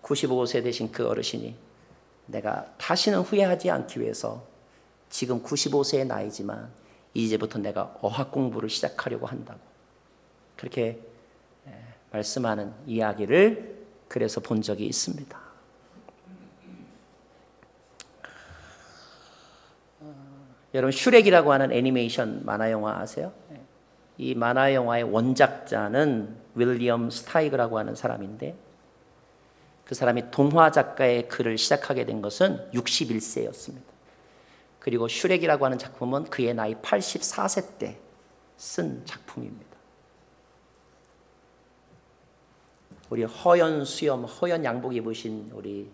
95세 되신 그 어르신이 내가 다시는 후회하지 않기 위해서 지금 95세의 나이지만 이제부터 내가 어학 공부를 시작하려고 한다고 그렇게 말씀하는 이야기를 그래서 본 적이 있습니다. 여러분 슈렉이라고 하는 애니메이션 만화영화 아세요? 이 만화영화의 원작자는 윌리엄 스타이그라고 하는 사람인데 그 사람이 동화 작가의 글을 시작하게 된 것은 61세였습니다. 그리고 슈렉이라고 하는 작품은 그의 나이 84세 때 쓴 작품입니다. 우리 허연 수염, 허연 양복 입으신 우리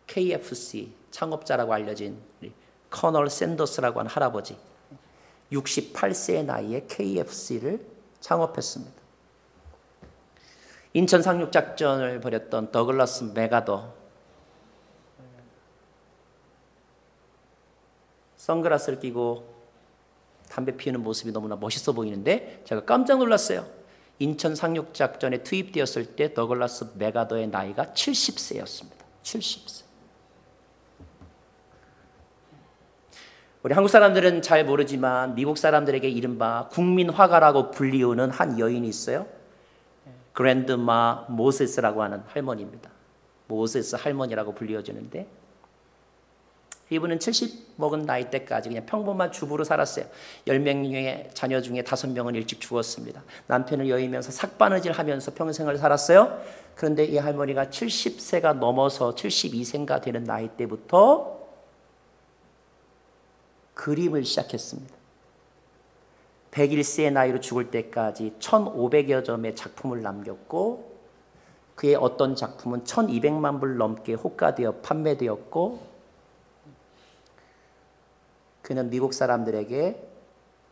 KFC 창업자라고 알려진 우리 커널 샌더스라고 하는 할아버지 68세의 나이에 KFC를 창업했습니다. 인천 상륙작전을 벌였던 더글라스 맥아더 선글라스를 끼고 담배 피우는 모습이 너무나 멋있어 보이는데 제가 깜짝 놀랐어요. 인천 상륙작전에 투입되었을 때 더글라스 맥아더의 나이가 70세였습니다. 70세. 우리 한국 사람들은 잘 모르지만 미국 사람들에게 이른바 국민화가라고 불리우는 한 여인이 있어요. 그랜드마 모세스라고 하는 할머니입니다. 모세스 할머니라고 불리워지는데 이분은 70 먹은 나이 때까지 그냥 평범한 주부로 살았어요. 10명의 자녀 중에 5명은 일찍 죽었습니다. 남편을 여의면서 삭바느질 하면서 평생을 살았어요. 그런데 이 할머니가 70세가 넘어서 72세가 되는 나이 때부터 그림을 시작했습니다. 101세의 나이로 죽을 때까지 1500여 점의 작품을 남겼고 그의 어떤 작품은 1200만 불 넘게 호가되어 판매되었고 그는 미국 사람들에게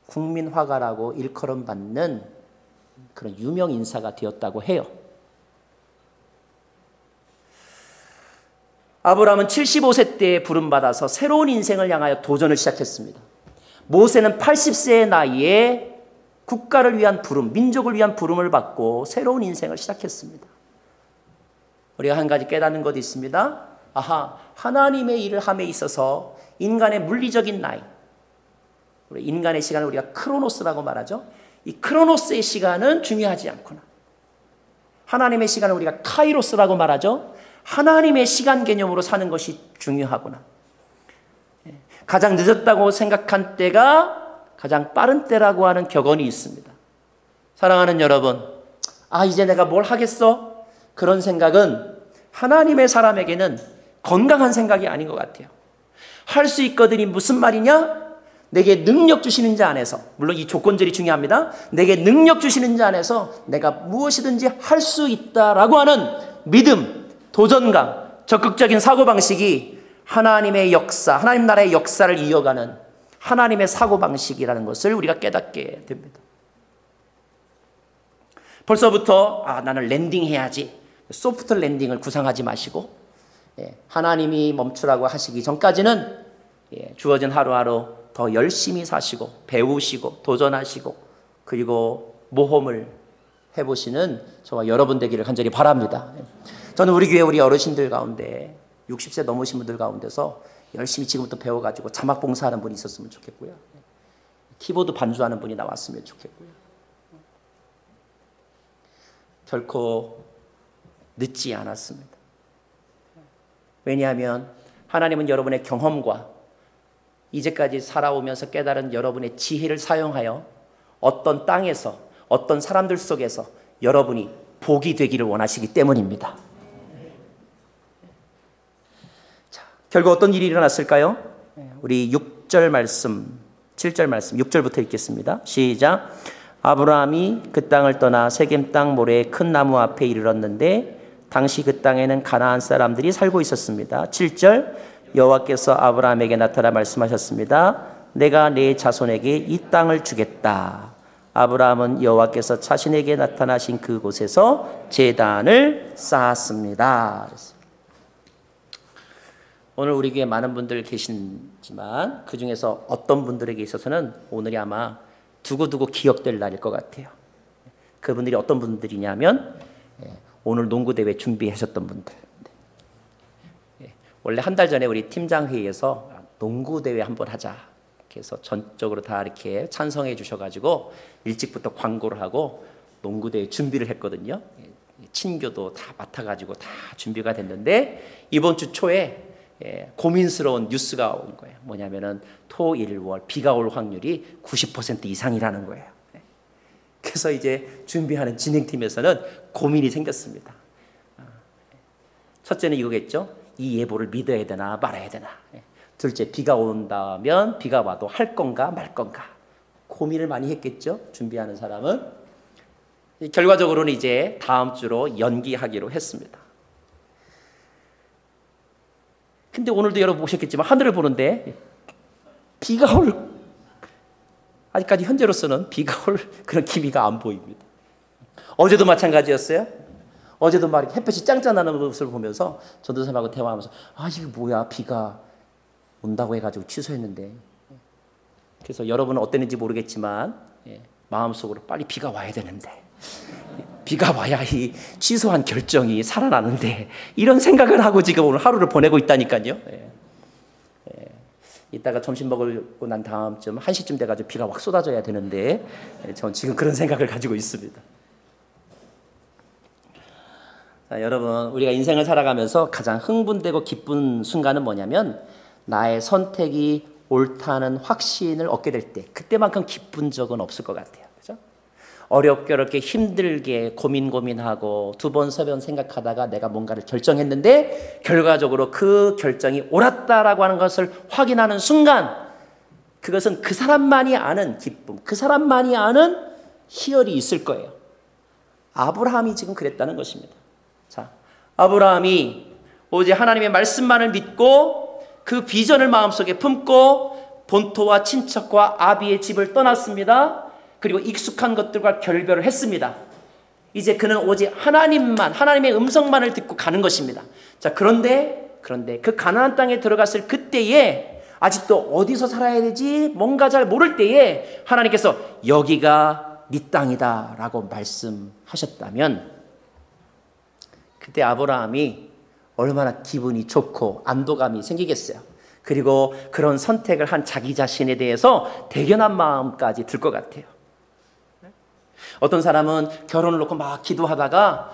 국민화가라고 일컬음받는 그런 유명 인사가 되었다고 해요. 아브라함은 75세 때에 부름받아서 새로운 인생을 향하여 도전을 시작했습니다. 모세는 80세의 나이에 국가를 위한 부름, 민족을 위한 부름을 받고 새로운 인생을 시작했습니다. 우리가 한 가지 깨닫는 것이 있습니다. 하나님의 일을 함에 있어서 인간의 물리적인 나이, 우리 인간의 시간을 우리가 크로노스라고 말하죠. 이 크로노스의 시간은 중요하지 않구나. 하나님의 시간을 우리가 카이로스라고 말하죠. 하나님의 시간 개념으로 사는 것이 중요하구나. 가장 늦었다고 생각한 때가 가장 빠른 때라고 하는 격언이 있습니다. 사랑하는 여러분, 이제 내가 뭘 하겠어? 그런 생각은 하나님의 사람에게는 건강한 생각이 아닌 것 같아요. 할 수 있거든이 무슨 말이냐? 내게 능력 주시는 자 안에서, 물론 이 조건들이 중요합니다. 내게 능력 주시는 자 안에서 내가 무엇이든지 할 수 있다라고 하는 믿음, 도전감, 적극적인 사고방식이 하나님의 역사, 하나님 나라의 역사를 이어가는 하나님의 사고방식이라는 것을 우리가 깨닫게 됩니다. 벌써부터 나는 랜딩해야지, 소프트 랜딩을 구상하지 마시고 하나님이 멈추라고 하시기 전까지는 주어진 하루하루 더 열심히 사시고 배우시고 도전하시고 그리고 모험을 해보시는 저와 여러분 되기를 간절히 바랍니다. 저는 우리 교회 우리 어르신들 가운데 60세 넘으신 분들 가운데서 열심히 지금부터 배워가지고 자막 봉사하는 분이 있었으면 좋겠고요. 키보드 반주하는 분이 나왔으면 좋겠고요. 결코 늦지 않았습니다. 왜냐하면 하나님은 여러분의 경험과 이제까지 살아오면서 깨달은 여러분의 지혜를 사용하여 어떤 땅에서 어떤 사람들 속에서 여러분이 복이 되기를 원하시기 때문입니다. 자, 결국 어떤 일이 일어났을까요? 우리 6절 말씀, 7절 말씀, 6절부터 읽겠습니다. 시작. 아브라함이 그 땅을 떠나 세겜 땅 모래의 큰 나무 앞에 이르렀는데 당시 그 땅에는 가나안 사람들이 살고 있었습니다. 7절. 여호와께서 아브라함에게 나타나 말씀하셨습니다. 내가 네 자손에게 이 땅을 주겠다. 아브라함은 여호와께서 자신에게 나타나신 그곳에서 제단을 쌓았습니다. 오늘 우리 교회에 많은 분들 계시지만 그 중에서 어떤 분들에게 있어서는 오늘이 아마 두고두고 기억될 날일 것 같아요. 그분들이 어떤 분들이냐면 오늘 농구대회 준비하셨던 분들. 원래 한 달 전에 우리 팀장 회의에서 농구대회 한번 하자. 그래서 전적으로 다 이렇게 찬성해 주셔가지고 일찍부터 광고를 하고 농구대회 준비를 했거든요. 친교도 다 맡아가지고 다 준비가 됐는데 이번 주 초에 고민스러운 뉴스가 온 거예요. 뭐냐면은 토, 일, 월 비가 올 확률이 90% 이상이라는 거예요. 그래서 이제 준비하는 진행팀에서는 고민이 생겼습니다. 첫째는 이거겠죠. 이 예보를 믿어야 되나 말아야 되나. 둘째, 비가 온다면 비가 와도 할 건가 말 건가. 고민을 많이 했겠죠. 준비하는 사람은. 결과적으로는 이제 다음 주로 연기하기로 했습니다. 근데 오늘도 여러분 보셨겠지만 하늘을 보는데 비가 올, 아직까지 현재로서는 비가 올 그런 기미가 안 보입니다. 어제도 마찬가지였어요. 어제도 막 햇볕이 짱짱나는 모습을 보면서 전도사님하고 대화하면서 이게 뭐야, 비가 온다고 해가지고 취소했는데. 그래서 여러분은 어땠는지 모르겠지만 마음속으로 빨리 비가 와야 되는데, 비가 와야 이 취소한 결정이 살아나는데, 이런 생각을 하고 지금 오늘 하루를 보내고 있다니까요. 이따가 점심 먹고 난 다음쯤 1시쯤 돼가지고 비가 확 쏟아져야 되는데 전 지금 그런 생각을 가지고 있습니다. 자, 여러분, 우리가 인생을 살아가면서 가장 흥분되고 기쁜 순간은 뭐냐면 나의 선택이 옳다는 확신을 얻게 될 때, 그때만큼 기쁜 적은 없을 것 같아요. 그죠? 어렵게 힘들게 고민하고 두 번 세 번 생각하다가 내가 뭔가를 결정했는데 결과적으로 그 결정이 옳았다라고 하는 것을 확인하는 순간, 그것은 그 사람만이 아는 기쁨, 그 사람만이 아는 희열이 있을 거예요. 아브라함이 지금 그랬다는 것입니다. 자, 아브라함이 오직 하나님의 말씀만을 믿고 그 비전을 마음속에 품고 본토와 친척과 아비의 집을 떠났습니다. 그리고 익숙한 것들과 결별을 했습니다. 이제 그는 오직 하나님의 음성만을 듣고 가는 것입니다. 자, 그런데 그 가나안 땅에 들어갔을 그때에 아직도 어디서 살아야 되지 뭔가 잘 모를 때에 하나님께서 여기가 네 땅이다 라고 말씀하셨다면, 그때 아브라함이 얼마나 기분이 좋고 안도감이 생기겠어요. 그리고 그런 선택을 한 자기 자신에 대해서 대견한 마음까지 들 것 같아요. 어떤 사람은 결혼을 놓고 막 기도하다가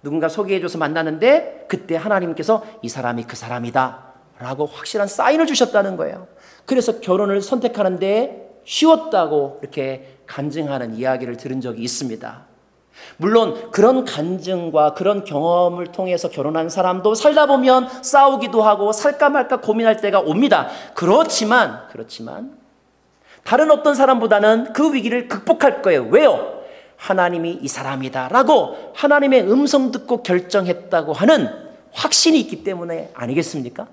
누군가 소개해줘서 만나는데 그때 하나님께서 이 사람이 그 사람이다 라고 확실한 사인을 주셨다는 거예요. 그래서 결혼을 선택하는데 쉬웠다고 이렇게 간증하는 이야기를 들은 적이 있습니다. 물론 그런 간증과 그런 경험을 통해서 결혼한 사람도 살다 보면 싸우기도 하고 살까 말까 고민할 때가 옵니다. 그렇지만 다른 어떤 사람보다는 그 위기를 극복할 거예요. 왜요? 하나님이 이 사람이다 라고 하나님의 음성 듣고 결정했다고 하는 확신이 있기 때문에 아니겠습니까?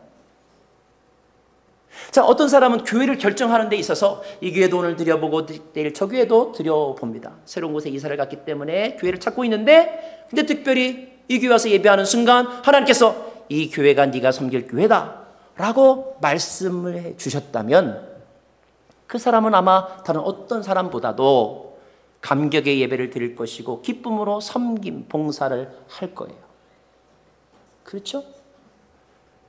자, 어떤 사람은 교회를 결정하는 데 있어서 이 교회도 오늘 드려보고 내일 저 교회도 드려봅니다. 새로운 곳에 이사를 갔기 때문에 교회를 찾고 있는데 근데 특별히 이 교회 와서 예배하는 순간 하나님께서 이 교회가 네가 섬길 교회다 라고 말씀을 해 주셨다면 그 사람은 아마 다른 어떤 사람보다도 감격의 예배를 드릴 것이고 기쁨으로 섬김, 봉사를 할 거예요. 그렇죠?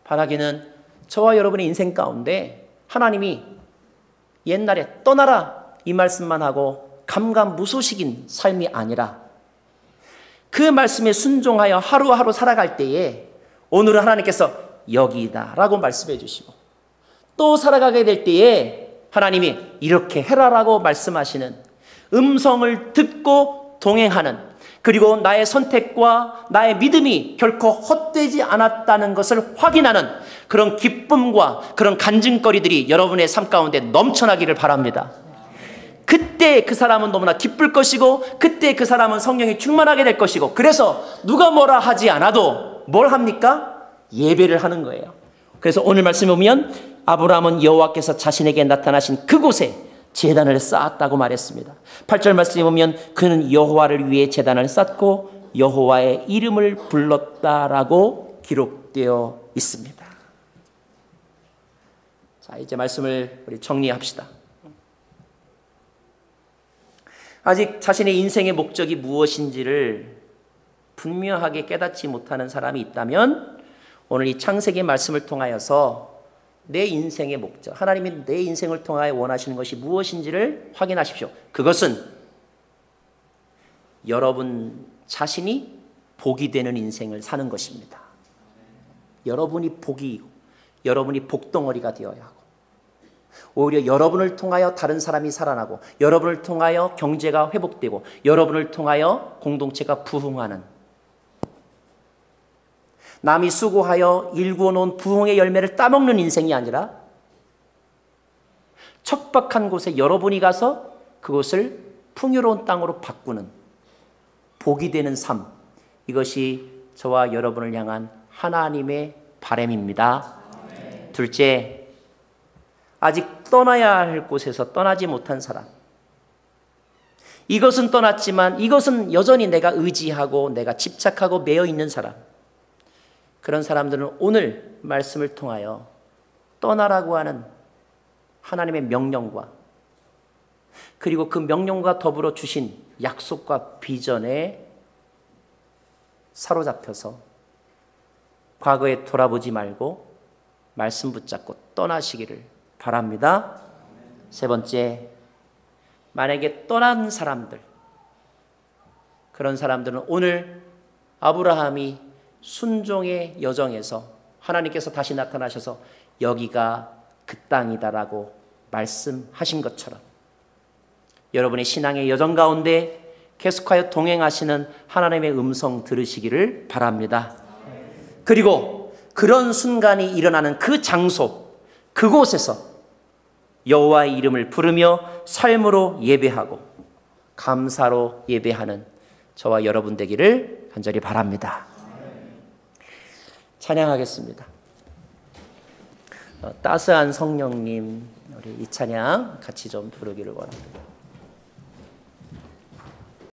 바라기는 저와 여러분의 인생 가운데 하나님이 옛날에 떠나라 이 말씀만 하고 감감무소식인 삶이 아니라 그 말씀에 순종하여 하루하루 살아갈 때에 오늘은 하나님께서 여기다 라고 말씀해 주시고 또 살아가게 될 때에 하나님이 이렇게 해라라고 말씀하시는 음성을 듣고 동행하는 그리고 나의 선택과 나의 믿음이 결코 헛되지 않았다는 것을 확인하는 그런 기쁨과 그런 간증거리들이 여러분의 삶 가운데 넘쳐나기를 바랍니다. 그때 그 사람은 너무나 기쁠 것이고 그때 그 사람은 성령이 충만하게 될 것이고 그래서 누가 뭐라 하지 않아도 뭘 합니까? 예배를 하는 거예요. 그래서 오늘 말씀에 보면 아브라함은 여호와께서 자신에게 나타나신 그곳에 제단을 쌓았다고 말했습니다. 8절 말씀에 보면 그는 여호와를 위해 제단을 쌓고 여호와의 이름을 불렀다라고 기록되어 있습니다. 자, 이제 말씀을 우리 정리합시다. 아직 자신의 인생의 목적이 무엇인지를 분명하게 깨닫지 못하는 사람이 있다면 오늘 이 창세기 말씀을 통하여서 내 인생의 목적, 하나님이 내 인생을 통하여 원하시는 것이 무엇인지를 확인하십시오. 그것은 여러분 자신이 복이 되는 인생을 사는 것입니다. 여러분이 복이고 여러분이 복덩어리가 되어야 하고 오히려 여러분을 통하여 다른 사람이 살아나고 여러분을 통하여 경제가 회복되고 여러분을 통하여 공동체가 부흥하는 남이 수고하여 일구어 놓은 부흥의 열매를 따먹는 인생이 아니라 척박한 곳에 여러분이 가서 그곳을 풍요로운 땅으로 바꾸는 복이 되는 삶, 이것이 저와 여러분을 향한 하나님의 바람입니다. 둘째, 아직 떠나야 할 곳에서 떠나지 못한 사람, 이것은 떠났지만 이것은 여전히 내가 의지하고 내가 집착하고 매여 있는 사람, 그런 사람들은 오늘 말씀을 통하여 떠나라고 하는 하나님의 명령과 그리고 그 명령과 더불어 주신 약속과 비전에 사로잡혀서 과거에 돌아보지 말고 말씀 붙잡고 떠나시기를 바랍니다. 세 번째, 만약에 떠난 사람들, 그런 사람들은 오늘 아브라함이 순종의 여정에서 하나님께서 다시 나타나셔서 여기가 그 땅이다라고 말씀하신 것처럼 여러분의 신앙의 여정 가운데 계속하여 동행하시는 하나님의 음성 들으시기를 바랍니다. 그리고 그런 순간이 일어나는 그 장소, 그곳에서 여호와의 이름을 부르며 삶으로 예배하고 감사로 예배하는 저와 여러분 되기를 간절히 바랍니다. 찬양하겠습니다. 따스한 성령님, 우리 이 찬양 같이 좀 부르기를 원합니다.